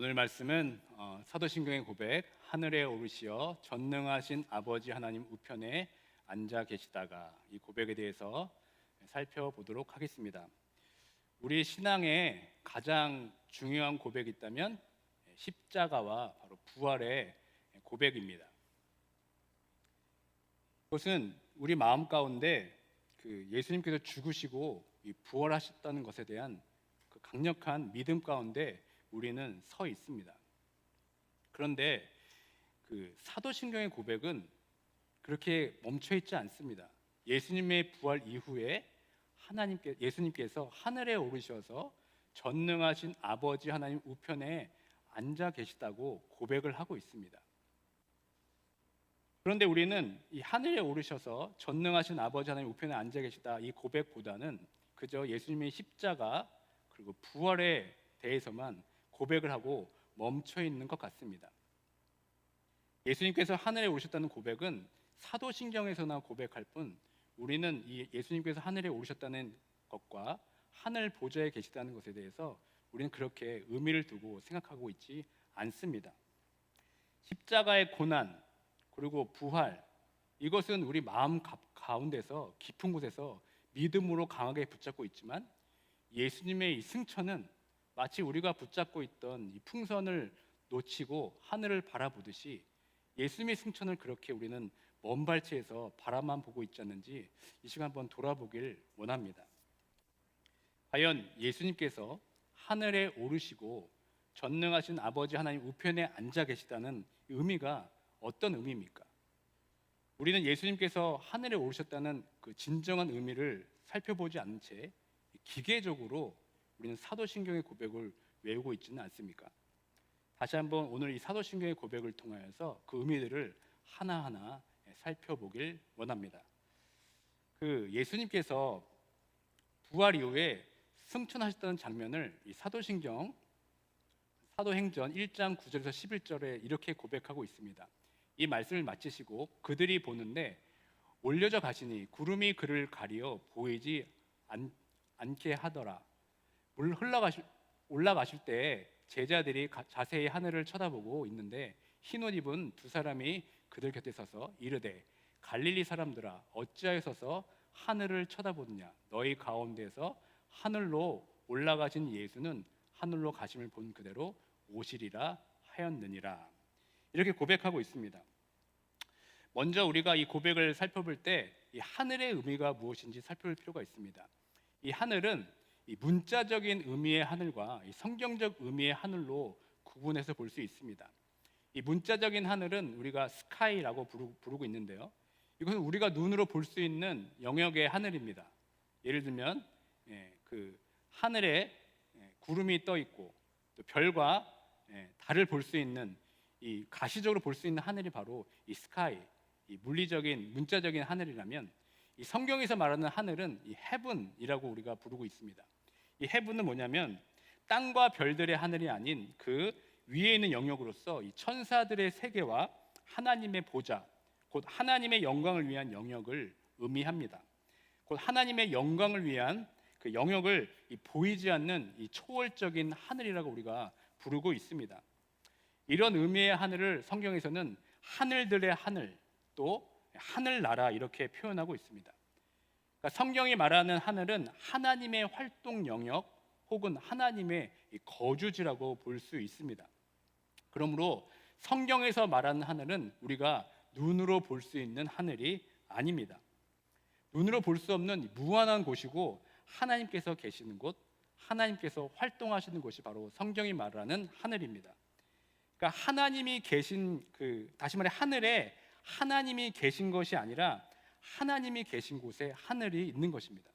오늘 말씀은 사도신경의 고백, 하늘에 오르시어 전능하신 아버지 하나님 우편에 앉아 계시다가, 이 고백에 대해서 살펴보도록 하겠습니다. 우리 신앙에 가장 중요한 고백이 있다면 십자가와 바로 부활의 고백입니다. 그것은 우리 마음 가운데 예수님께서 죽으시고 부활하셨다는 것에 대한 그 강력한 믿음 가운데 우리는 서 있습니다. 그런데 사도신경의 고백은 그렇게 멈춰 있지 않습니다. 예수님의 부활 이후에 예수님께서 하늘에 오르셔서 전능하신 아버지 하나님 우편에 앉아 계시다고 고백을 하고 있습니다. 그런데 우리는 이 하늘에 오르셔서 전능하신 아버지 하나님 우편에 앉아 계시다, 이 고백보다는 그저 예수님의 십자가 그리고 부활에 대해서만 고백을 하고 멈춰 있는 것 같습니다. 예수님께서 하늘에 오르셨다는 고백은 사도신경에서나 고백할 뿐, 우리는 이 예수님께서 하늘에 오르셨다는 것과 하늘 보좌에 계시다는 것에 대해서 우리는 그렇게 의미를 두고 생각하고 있지 않습니다. 십자가의 고난 그리고 부활, 이것은 우리 마음 가운데서 깊은 곳에서 믿음으로 강하게 붙잡고 있지만, 예수님의 이 승천은 마치 우리가 붙잡고 있던 이 풍선을 놓치고 하늘을 바라보듯이 예수님의 승천을 그렇게 우리는 먼 발치에서 바라만 보고 있지 않는지 이 시간 한번 돌아보길 원합니다. 과연 예수님께서 하늘에 오르시고 전능하신 아버지 하나님 우편에 앉아 계시다는 의미가 어떤 의미입니까? 우리는 예수님께서 하늘에 오르셨다는 그 진정한 의미를 살펴보지 않은 채 기계적으로 우리는 사도신경의 고백을 외우고 있지는 않습니까? 다시 한번 오늘 이 사도신경의 고백을 통하여서 그 의미들을 하나하나 살펴보길 원합니다. 예수님께서 부활 이후에 승천하셨다는 장면을 이 사도행전 1장 9절에서 11절에 이렇게 고백하고 있습니다. 이 말씀을 마치시고 그들이 보는데 올려져 가시니 구름이 그를 가리어 보이지 않게 하더라. 물 올라가실 때 제자들이 자세히 하늘을 쳐다보고 있는데 흰옷 입은 두 사람이 그들 곁에 서서 이르되 갈릴리 사람들아 어찌하여 서서 하늘을 쳐다보느냐, 너희 가운데서 하늘로 올라가신 예수는 하늘로 가심을 본 그대로 오시리라 하였느니라. 이렇게 고백하고 있습니다. 먼저 우리가 이 고백을 살펴볼 때 이 하늘의 의미가 무엇인지 살펴볼 필요가 있습니다. 이 하늘은 이 문자적인 의미의 하늘과 이 성경적 의미의 하늘로 구분해서 볼 수 있습니다. 이 문자적인 하늘은 우리가 스카이라고 부르고 있는데요, 이것은 우리가 눈으로 볼 수 있는 영역의 하늘입니다. 예를 들면 하늘에 구름이 떠 있고 또 별과 달을 볼 수 있는, 이 가시적으로 볼 수 있는 하늘이 바로 이 스카이, 이 물리적인 문자적인 하늘이라면, 이 성경에서 말하는 하늘은 이 헤븐이라고 우리가 부르고 있습니다. 이 헤븐은 뭐냐면 땅과 별들의 하늘이 아닌 그 위에 있는 영역으로서 이 천사들의 세계와 하나님의 보좌, 곧 하나님의 영광을 위한 영역을 의미합니다. 곧 하나님의 영광을 위한 그 영역을 보이지 않는 이 초월적인 하늘이라고 우리가 부르고 있습니다. 이런 의미의 하늘을 성경에서는 하늘들의 하늘, 또 하늘나라 이렇게 표현하고 있습니다. 그러니까 성경이 말하는 하늘은 하나님의 활동 영역 혹은 하나님의 거주지라고 볼 수 있습니다. 그러므로 성경에서 말하는 하늘은 우리가 눈으로 볼 수 있는 하늘이 아닙니다. 눈으로 볼 수 없는 무한한 곳이고, 하나님께서 계시는 곳, 하나님께서 활동하시는 곳이 바로 성경이 말하는 하늘입니다. 그러니까 하나님이 계신 다시 말해 하늘에 하나님이 계신 것이 아니라 하나님이 계신 곳에 하늘이 있는 것입니다.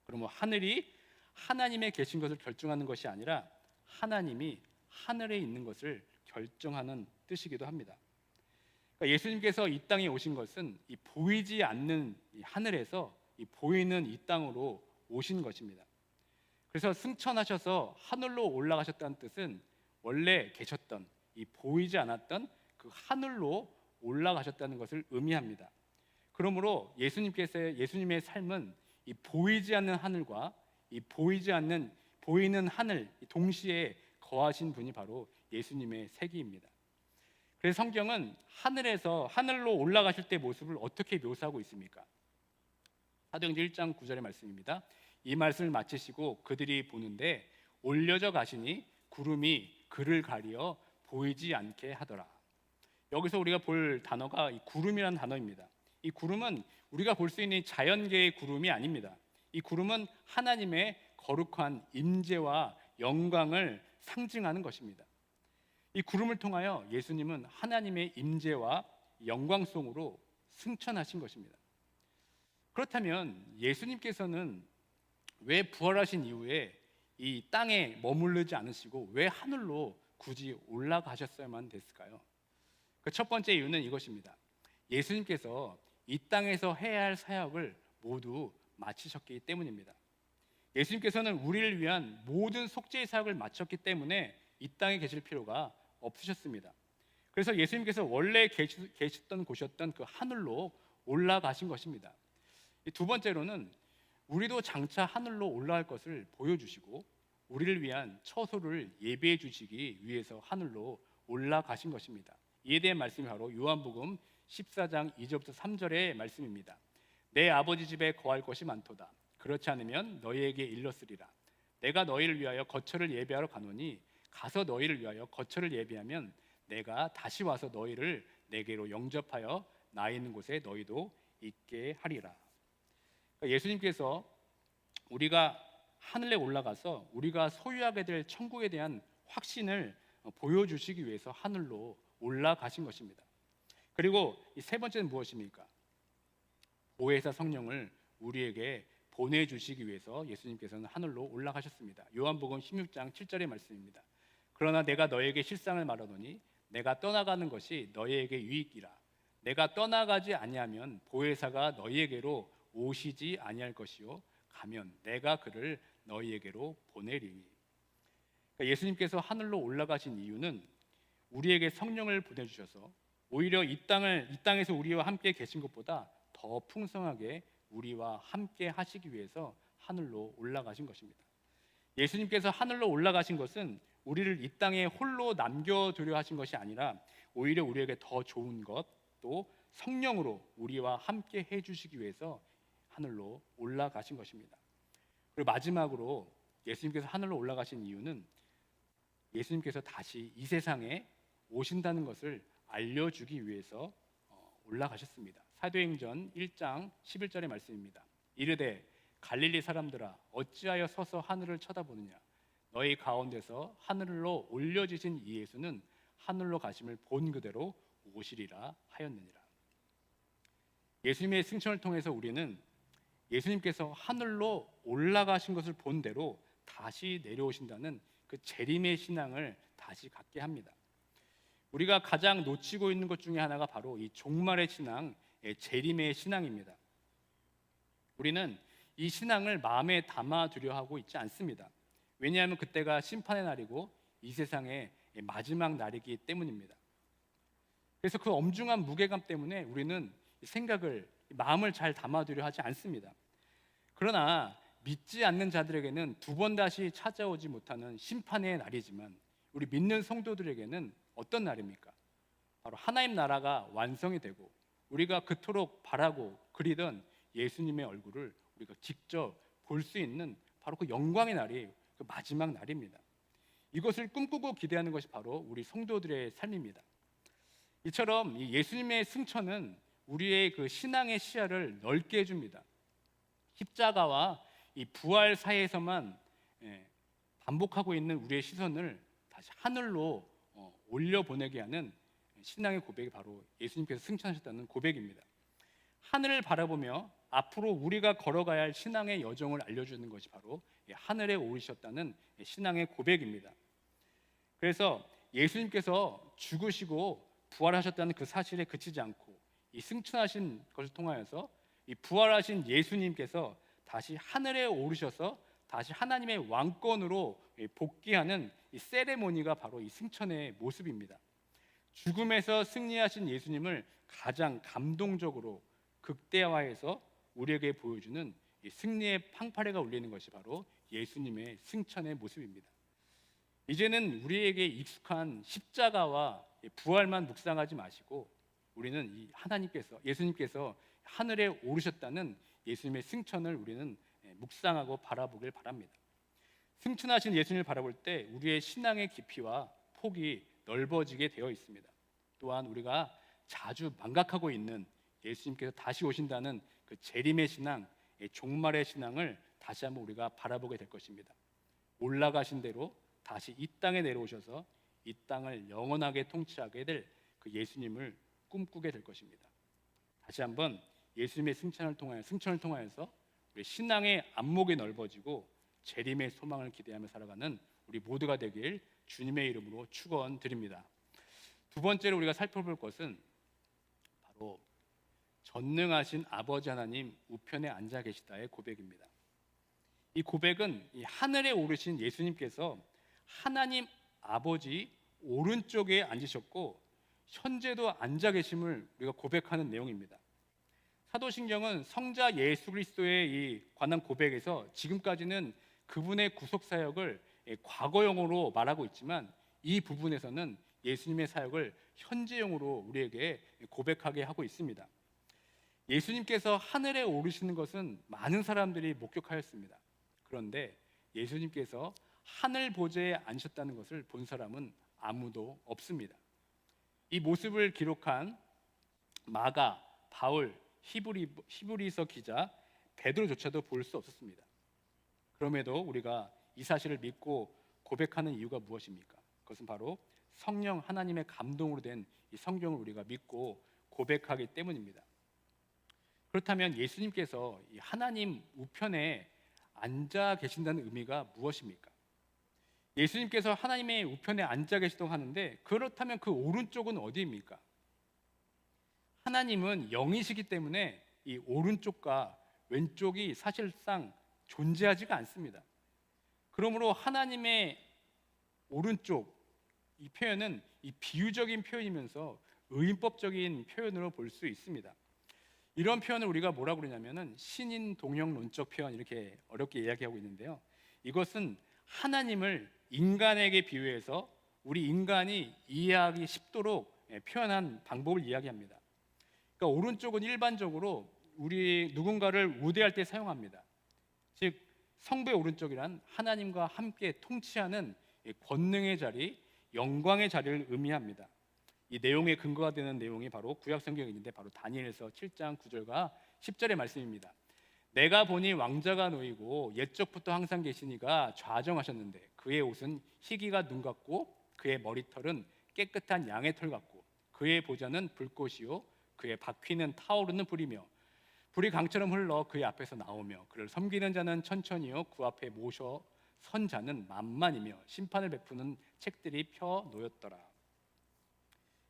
그러면 하늘이 하나님의 계신 것을 결정하는 것이 아니라 하나님이 하늘에 있는 것을 결정하는 뜻이기도 합니다. 그러니까 예수님께서 이 땅에 오신 것은 이 보이지 않는 이 하늘에서 이 보이는 이 땅으로 오신 것입니다. 그래서 승천하셔서 하늘로 올라가셨다는 뜻은 원래 계셨던 이 보이지 않았던 그 하늘로 올라가셨다는 것을 의미합니다. 그러므로 예수님의 삶은 이 보이지 않는 하늘과 이 보이는 하늘 동시에 거하신 분이 바로 예수님의 세기입니다. 그래서 성경은 하늘에서 하늘로 올라가실 때 모습을 어떻게 묘사하고 있습니까? 사도행전 1장 9절의 말씀입니다. 이 말씀을 마치시고 그들이 보는데 올려져 가시니 구름이 그를 가리어 보이지 않게 하더라. 여기서 우리가 볼 단어가 이 구름이라는 단어입니다. 이 구름은 우리가 볼 수 있는 자연계의 구름이 아닙니다. 이 구름은 하나님의 거룩한 임재와 영광을 상징하는 것입니다. 이 구름을 통하여 예수님은 하나님의 임재와 영광성으로 승천하신 것입니다. 그렇다면 예수님께서는 왜 부활하신 이후에 이 땅에 머무르지 않으시고 왜 하늘로 굳이 올라가셨어야만 됐을까요? 그 첫 번째 이유는 이것입니다. 예수님께서 이 땅에서 해야 할 사역을 모두 마치셨기 때문입니다. 예수님께서는 우리를 위한 모든 속죄의 사역을 마쳤기 때문에 이 땅에 계실 필요가 없으셨습니다. 그래서 예수님께서 원래 계셨던 곳이었던 그 하늘로 올라가신 것입니다. 두 번째로는 우리도 장차 하늘로 올라갈 것을 보여주시고 우리를 위한 처소를 예비해 주시기 위해서 하늘로 올라가신 것입니다. 이에 대한 말씀이 바로 요한복음 14장 2절부터 3절의 말씀입니다. 내 아버지 집에 거할 것이 많도다. 그렇지 않으면 너희에게 일렀으리라. 내가 너희를 위하여 거처를 예비하러 가노니 가서 너희를 위하여 거처를 예비하면 내가 다시 와서 너희를 내게로 영접하여 나 있는 곳에 너희도 있게 하리라. 그러니까 예수님께서 우리가 하늘에 올라가서 우리가 소유하게 될 천국에 대한 확신을 보여주시기 위해서 하늘로 올라가신 것입니다. 그리고 이 세 번째는 무엇입니까? 보혜사 성령을 우리에게 보내주시기 위해서 예수님께서는 하늘로 올라가셨습니다. 요한복음 16장 7절의 말씀입니다. 그러나 내가 너에게 실상을 말하노니 내가 떠나가는 것이 너희에게 유익이라. 내가 떠나가지 아니하면 보혜사가 너희에게로 오시지 아니할 것이요 가면 내가 그를 너희에게로 보내리니. 그러니까 예수님께서 하늘로 올라가신 이유는 우리에게 성령을 보내주셔서 오히려 이 땅에서 우리와 함께 계신 것보다 더 풍성하게 우리와 함께 하시기 위해서 하늘로 올라가신 것입니다. 예수님께서 하늘로 올라가신 것은 우리를 이 땅에 홀로 남겨두려 하신 것이 아니라 오히려 우리에게 더 좋은 것, 또 성령으로 우리와 함께 해주시기 위해서 하늘로 올라가신 것입니다. 그리고 마지막으로 예수님께서 하늘로 올라가신 이유는 예수님께서 다시 이 세상에 오신다는 것을 알려주기 위해서 올라가셨습니다. 사도행전 1장 11절의 말씀입니다. 이르되 갈릴리 사람들아 어찌하여 서서 하늘을 쳐다보느냐 너희 가운데서 하늘로 올려지신 이 예수는 하늘로 가심을 본 그대로 오시리라 하였느니라. 예수님의 승천을 통해서 우리는 예수님께서 하늘로 올라가신 것을 본 대로 다시 내려오신다는 그 재림의 신앙을 다시 갖게 합니다. 우리가 가장 놓치고 있는 것 중에 하나가 바로 이 종말의 신앙, 재림의 신앙입니다. 우리는 이 신앙을 마음에 담아두려 하고 있지 않습니다. 왜냐하면 그때가 심판의 날이고 이 세상의 마지막 날이기 때문입니다. 그래서 그 엄중한 무게감 때문에 우리는 생각을, 마음을 잘 담아두려 하지 않습니다. 그러나 믿지 않는 자들에게는 두 번 다시 찾아오지 못하는 심판의 날이지만 우리 믿는 성도들에게는 어떤 날입니까? 바로 하나님 나라가 완성이 되고 우리가 그토록 바라고 그리던 예수님의 얼굴을 우리가 직접 볼 수 있는 바로 그 영광의 날이 그 마지막 날입니다. 이것을 꿈꾸고 기대하는 것이 바로 우리 성도들의 삶입니다. 이처럼 예수님의 승천은 우리의 그 신앙의 시야를 넓게 해줍니다. 십자가와 이 부활 사이에서만 반복하고 있는 우리의 시선을 다시 하늘로 올려보내게 하는 신앙의 고백이 바로 예수님께서 승천하셨다는 고백입니다. 하늘을 바라보며 앞으로 우리가 걸어가야 할 신앙의 여정을 알려주는 것이 바로 하늘에 오르셨다는 신앙의 고백입니다. 그래서 예수님께서 죽으시고 부활하셨다는 그 사실에 그치지 않고 이 승천하신 것을 통하여서 이 부활하신 예수님께서 다시 하늘에 오르셔서 다시 하나님의 왕권으로 복귀하는 이 세레모니가 바로 이 승천의 모습입니다. 죽음에서 승리하신 예수님을 가장 감동적으로 극대화해서 우리에게 보여주는 이 승리의 팡파레가 울리는 것이 바로 예수님의 승천의 모습입니다. 이제는 우리에게 익숙한 십자가와 부활만 묵상하지 마시고 우리는 이 하나님께서 예수님께서 하늘에 오르셨다는 예수님의 승천을 우리는 묵상하고 바라보길 바랍니다. 승천하신 예수님을 바라볼 때 우리의 신앙의 깊이와 폭이 넓어지게 되어 있습니다. 또한 우리가 자주 망각하고 있는 예수님께서 다시 오신다는 그 재림의 신앙, 종말의 신앙을 다시 한번 우리가 바라보게 될 것입니다. 올라가신 대로 다시 이 땅에 내려오셔서 이 땅을 영원하게 통치하게 될 그 예수님을 꿈꾸게 될 것입니다. 다시 한번 예수님의 승천을 통하여서 우리 신앙의 안목이 넓어지고 재림의 소망을 기대하며 살아가는 우리 모두가 되길 주님의 이름으로 축원드립니다. 두 번째로 우리가 살펴볼 것은 바로 전능하신 아버지 하나님 우편에 앉아 계시다의 고백입니다. 이 고백은 이 하늘에 오르신 예수님께서 하나님 아버지 오른쪽에 앉으셨고 현재도 앉아 계심을 우리가 고백하는 내용입니다. 사도신경은 성자 예수 그리스도의 이 관한 고백에서 지금까지는 그분의 구속 사역을 과거형으로 말하고 있지만 이 부분에서는 예수님의 사역을 현재형으로 우리에게 고백하게 하고 있습니다. 예수님께서 하늘에 오르시는 것은 많은 사람들이 목격하였습니다. 그런데 예수님께서 하늘 보좌에 앉으셨다는 것을 본 사람은 아무도 없습니다. 이 모습을 기록한 마가, 바울, 히브리서 기자, 베드로조차도 볼 수 없었습니다. 그럼에도 우리가 이 사실을 믿고 고백하는 이유가 무엇입니까? 그것은 바로 성령 하나님의 감동으로 된 이 성경을 우리가 믿고 고백하기 때문입니다. 그렇다면 예수님께서 이 하나님 우편에 앉아 계신다는 의미가 무엇입니까? 예수님께서 하나님의 우편에 앉아 계시다고 하는데 그렇다면 그 오른쪽은 어디입니까? 하나님은 영이시기 때문에 이 오른쪽과 왼쪽이 사실상 존재하지가 않습니다. 그러므로 하나님의 오른쪽 이 표현은 이 비유적인 표현이면서 의인법적인 표현으로 볼 수 있습니다. 이런 표현을 우리가 뭐라고 그러냐면은 신인 동형론적 표현 이렇게 어렵게 이야기하고 있는데요. 이것은 하나님을 인간에게 비유해서 우리 인간이 이해하기 쉽도록 표현한 방법을 이야기합니다. 그러니까 오른쪽은 일반적으로 우리 누군가를 우대할 때 사용합니다. 즉 성부의 오른쪽이란 하나님과 함께 통치하는 권능의 자리, 영광의 자리를 의미합니다. 이 내용의 근거가 되는 내용이 바로 구약 성경에 있는데 바로 다니엘서 7장 9절과 10절의 말씀입니다. 내가 보니 왕자가 놓이고 옛적부터 항상 계시니가 좌정하셨는데 그의 옷은 희기가 눈 같고 그의 머리털은 깨끗한 양의 털 같고 그의 보좌는 불꽃이요 그의 바퀴는 타오르는 불이며 불이 강처럼 흘러 그의 앞에서 나오며 그를 섬기는 자는 천천히요 그 앞에 모셔 선 자는 만만이며 심판을 베푸는 책들이 펴 놓였더라.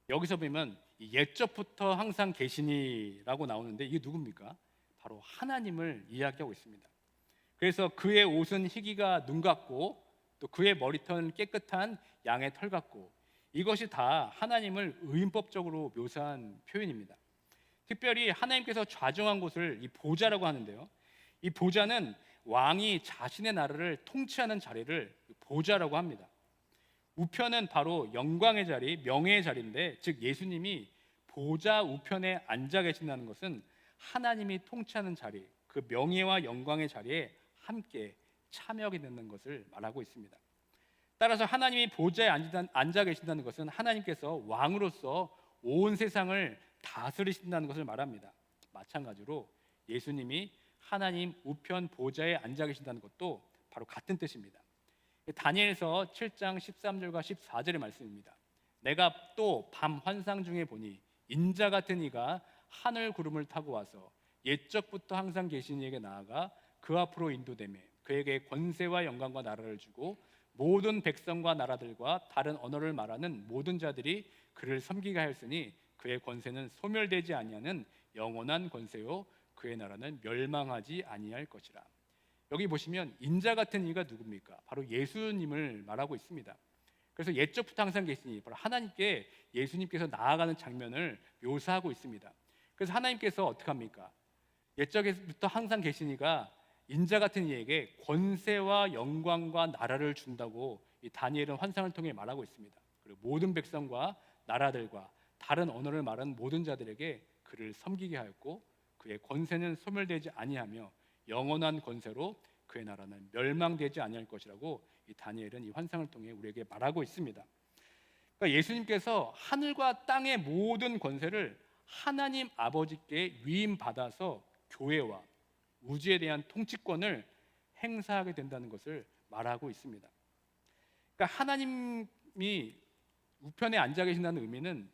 여기서 보면 옛적부터 항상 계시니라고 나오는데 이게 누굽니까? 바로 하나님을 이야기하고 있습니다. 그래서 그의 옷은 희기가 눈 같고 또 그의 머리털은 깨끗한 양의 털 같고 이것이 다 하나님을 의인법적으로 묘사한 표현입니다. 특별히 하나님께서 좌정한 곳을 이 보좌라고 하는데요. 이 보좌는 왕이 자신의 나라를 통치하는 자리를 보좌라고 합니다. 우편은 바로 영광의 자리, 명예의 자리인데 즉 예수님이 보좌 우편에 앉아 계신다는 것은 하나님이 통치하는 자리, 그 명예와 영광의 자리에 함께 참여하게 되는 것을 말하고 있습니다. 따라서 하나님이 보좌에 앉아 계신다는 것은 하나님께서 왕으로서 온 세상을 다스리신다는 것을 말합니다. 마찬가지로 예수님이 하나님 우편 보좌에 앉아 계신다는 것도 바로 같은 뜻입니다. 다니엘서 7장 13절과 14절의 말씀입니다. 내가 또 밤 환상 중에 보니 인자 같은 이가 하늘 구름을 타고 와서 옛적부터 항상 계신 이에게 나아가 그 앞으로 인도되며 그에게 권세와 영광과 나라를 주고 모든 백성과 나라들과 다른 언어를 말하는 모든 자들이 그를 섬기게 하였으니 그의 권세는 소멸되지 아니하는 영원한 권세요 그의 나라는 멸망하지 아니할 것이라. 여기 보시면 인자 같은 이가 누굽니까? 바로 예수님을 말하고 있습니다. 그래서 옛적부터 항상 계시니 바로 하나님께 예수님께서 나아가는 장면을 묘사하고 있습니다. 그래서 하나님께서 어떻게 합니까? 옛적부터 항상 계시니가 인자 같은 이에게 권세와 영광과 나라를 준다고 이 다니엘은 환상을 통해 말하고 있습니다. 그리고 모든 백성과 나라들과 다른 언어를 말하는 모든 자들에게 그를 섬기게 하였고 그의 권세는 소멸되지 아니하며 영원한 권세로 그의 나라는 멸망되지 아니할 것이라고 이 다니엘은 이 환상을 통해 우리에게 말하고 있습니다. 그러니까 예수님께서 하늘과 땅의 모든 권세를 하나님 아버지께 위임받아서 교회와 우주에 대한 통치권을 행사하게 된다는 것을 말하고 있습니다. 그러니까 하나님이 우편에 앉아 계신다는 의미는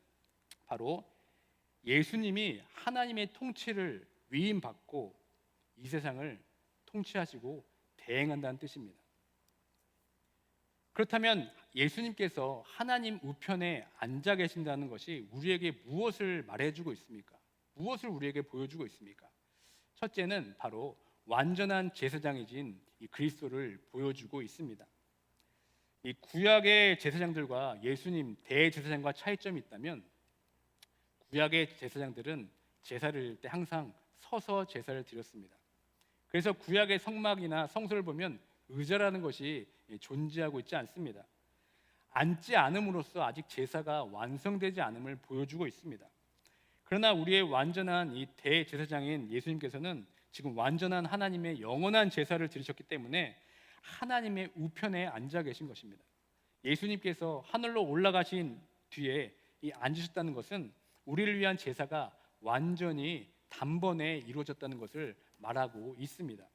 바로 예수님이 하나님의 통치를 위임받고 이 세상을 통치하시고 대행한다는 뜻입니다. 그렇다면 예수님께서 하나님 우편에 앉아 계신다는 것이 우리에게 무엇을 말해주고 있습니까? 무엇을 우리에게 보여주고 있습니까? 첫째는 바로 완전한 제사장이신 이 그리스도를 보여주고 있습니다. 이 구약의 제사장들과 예수님 대제사장과 차이점이 있다면 구약의 제사장들은 제사를 드릴 때 항상 서서 제사를 드렸습니다. 그래서 구약의 성막이나 성소를 보면 의자라는 것이 존재하고 있지 않습니다. 앉지 않음으로써 아직 제사가 완성되지 않음을 보여주고 있습니다. 그러나 우리의 완전한 이 대제사장인 예수님께서는 지금 완전한 하나님의 영원한 제사를 드리셨기 때문에 하나님의 우편에 앉아 계신 것입니다. 예수님께서 하늘로 올라가신 뒤에 이 앉으셨다는 것은 우리를 위한 제사가 완전히 단번에 이루어졌다는 것을 말하고 있습니다.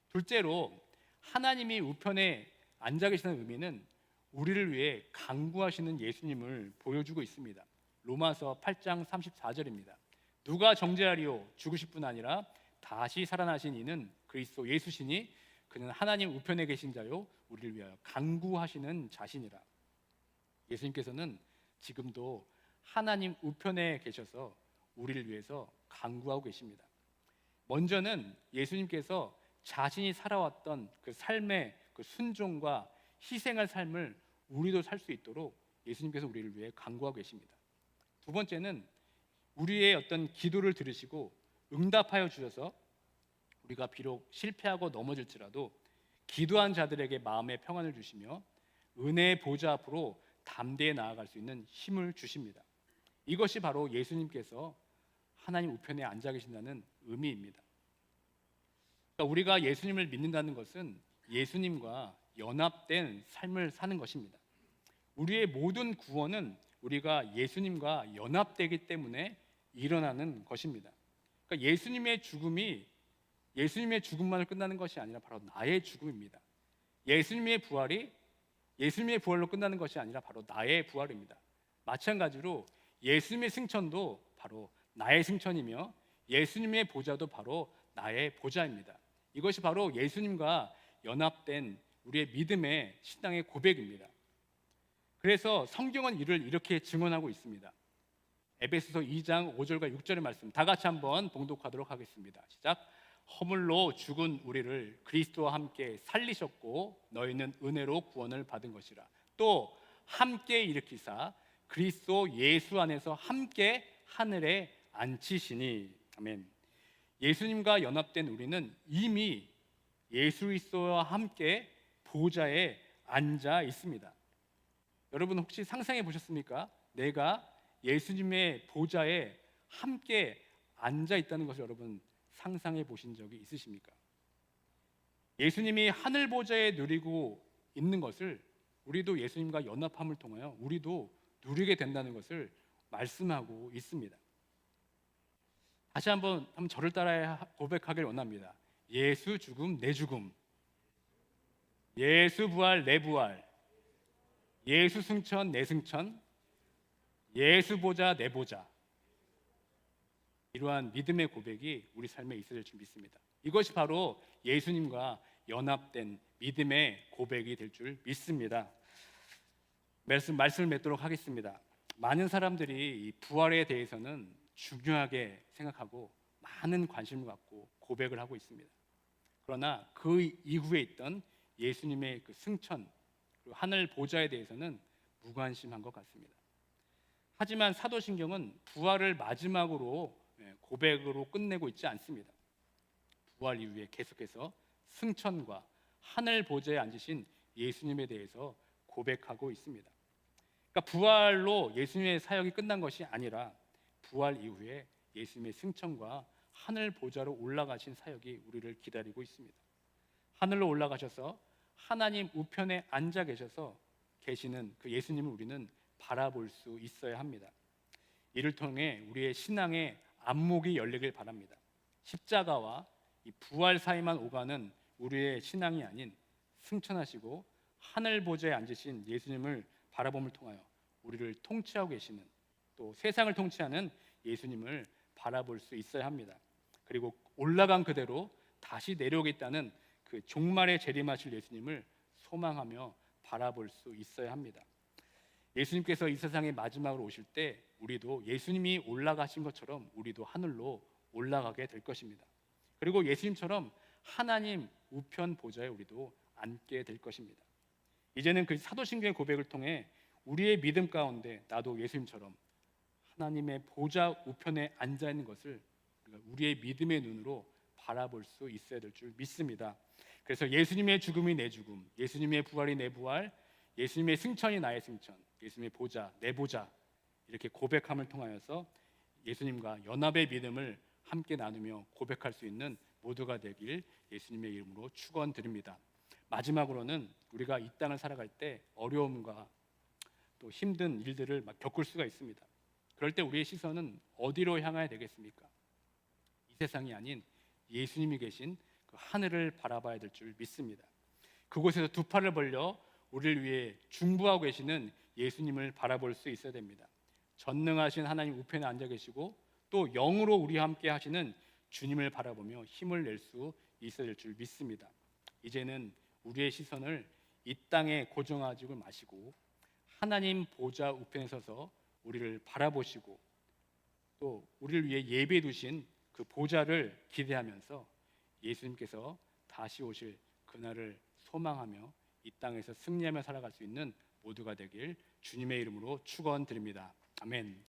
둘째로 하나님이 우편에 앉아 계시는 의미는 우리를 위해 간구하시는 예수님을 보여주고 있습니다. 로마서 8장 34절입니다. 누가 정죄하리요? 죽으실 뿐 아니라 다시 살아나신 이는 그리스도 예수시니 그는 하나님 우편에 계신 자요 우리를 위하여 간구하시는 자신이라. 예수님께서는 지금도 하나님 우편에 계셔서 우리를 위해서 간구하고 계십니다. 먼저는 예수님께서 자신이 살아왔던 그 삶의 그 순종과 희생의 삶을 우리도 살 수 있도록 예수님께서 우리를 위해 간구하고 계십니다. 두 번째는 우리의 어떤 기도를 들으시고 응답하여 주셔서 우리가 비록 실패하고 넘어질지라도 기도한 자들에게 마음의 평안을 주시며 은혜의 보좌 앞으로 담대히 나아갈 수 있는 힘을 주십니다. 이것이 바로 예수님께서 하나님 우편에 앉아 계신다는 의미입니다. 그러니까 우리가 예수님을 믿는다는 것은 예수님과 연합된 삶을 사는 것입니다. 우리의 모든 구원은 우리가 예수님과 연합되기 때문에 일어나는 것입니다. 그러니까 예수님의 죽음만을 끝나는 것이 아니라 바로 나의 죽음입니다. 예수님의 부활로 끝나는 것이 아니라 바로 나의 부활입니다. 마찬가지로 예수님의 승천도 바로 나의 승천이며 예수님의 보좌도 바로 나의 보좌입니다. 이것이 바로 예수님과 연합된 우리의 믿음의 신앙의 고백입니다. 그래서 성경은 이를 이렇게 증언하고 있습니다. 에베소서 2장 5절과 6절의 말씀 다 같이 한번 봉독하도록 하겠습니다. 시작. 허물로 죽은 우리를 그리스도와 함께 살리셨고 너희는 은혜로 구원을 받은 것이라. 또 함께 일으키사 그리스도 예수 안에서 함께 하늘에 앉히시니. 아멘. 예수님과 연합된 우리는 이미 예수 그리스도와 함께 보좌에 앉아 있습니다. 여러분 혹시 상상해 보셨습니까? 내가 예수님의 보좌에 함께 앉아 있다는 것을 여러분 상상해 보신 적이 있으십니까? 예수님이 하늘 보좌에 누리고 있는 것을 우리도 예수님과 연합함을 통하여 우리도 누리게 된다는 것을 말씀하고 있습니다. 다시 한번 저를 따라 고백하길 원합니다. 예수 죽음 내 죽음, 예수 부활 내 부활, 예수 승천 내 승천, 예수 보좌 내 보좌. 이러한 믿음의 고백이 우리 삶에 있어야 될 줄 믿습니다. 이것이 바로 예수님과 연합된 믿음의 고백이 될 줄 믿습니다. 말씀을 맺도록 하겠습니다. 많은 사람들이 이 부활에 대해서는 중요하게 생각하고 많은 관심을 갖고 고백을 하고 있습니다. 그러나 그 이후에 있던 예수님의 그 승천 그리고 하늘 보좌에 대해서는 무관심한 것 같습니다. 하지만 사도신경은 부활을 마지막으로 고백으로 끝내고 있지 않습니다. 부활 이후에 계속해서 승천과 하늘 보좌에 앉으신 예수님에 대해서 고백하고 있습니다. 그러니까 부활로 예수님의 사역이 끝난 것이 아니라 부활 이후에 예수님의 승천과 하늘 보좌로 올라가신 사역이 우리를 기다리고 있습니다. 하늘로 올라가셔서 하나님 우편에 앉아 계시는 그 예수님을 우리는 바라볼 수 있어야 합니다. 이를 통해 우리의 신앙의 안목이 열리길 바랍니다. 십자가와 이 부활 사이만 오가는 우리의 신앙이 아닌 승천하시고 하늘 보좌에 앉으신 예수님을 바라봄을 통하여 우리를 통치하고 계시는, 또 세상을 통치하는 예수님을 바라볼 수 있어야 합니다. 그리고 올라간 그대로 다시 내려오겠다는 그 종말에 재림하실 예수님을 소망하며 바라볼 수 있어야 합니다. 예수님께서 이 세상에 마지막으로 오실 때 우리도 예수님이 올라가신 것처럼 우리도 하늘로 올라가게 될 것입니다. 그리고 예수님처럼 하나님 우편 보좌에 우리도 앉게 될 것입니다. 이제는 그 사도신경의 고백을 통해 우리의 믿음 가운데 나도 예수님처럼 하나님의 보좌 우편에 앉아 있는 것을 우리의 믿음의 눈으로 바라볼 수 있어야 될 줄 믿습니다. 그래서 예수님의 죽음이 내 죽음, 예수님의 부활이 내 부활, 예수님의 승천이 나의 승천, 예수님의 보좌, 내 보좌, 이렇게 고백함을 통하여서 예수님과 연합의 믿음을 함께 나누며 고백할 수 있는 모두가 되길 예수님의 이름으로 축원드립니다. 마지막으로는 우리가 이 땅을 살아갈 때 어려움과 또 힘든 일들을 겪을 수가 있습니다. 그럴 때 우리의 시선은 어디로 향해야 되겠습니까? 이 세상이 아닌 예수님이 계신 그 하늘을 바라봐야 될 줄 믿습니다. 그곳에서 두 팔을 벌려 우리를 위해 중보하고 계시는 예수님을 바라볼 수 있어야 됩니다. 전능하신 하나님 우편에 앉아 계시고 또 영으로 우리와 함께 하시는 주님을 바라보며 힘을 낼 수 있어야 될 줄 믿습니다. 이제는 우리의 시선을 이 땅에 고정하지 마시고 하나님 보좌 우편에 서서 우리를 바라보시고 또 우리를 위해 예배해 두신 그 보좌를 기대하면서 예수님께서 다시 오실 그날을 소망하며 이 땅에서 승리하며 살아갈 수 있는 모두가 되길 주님의 이름으로 축원드립니다. 아멘.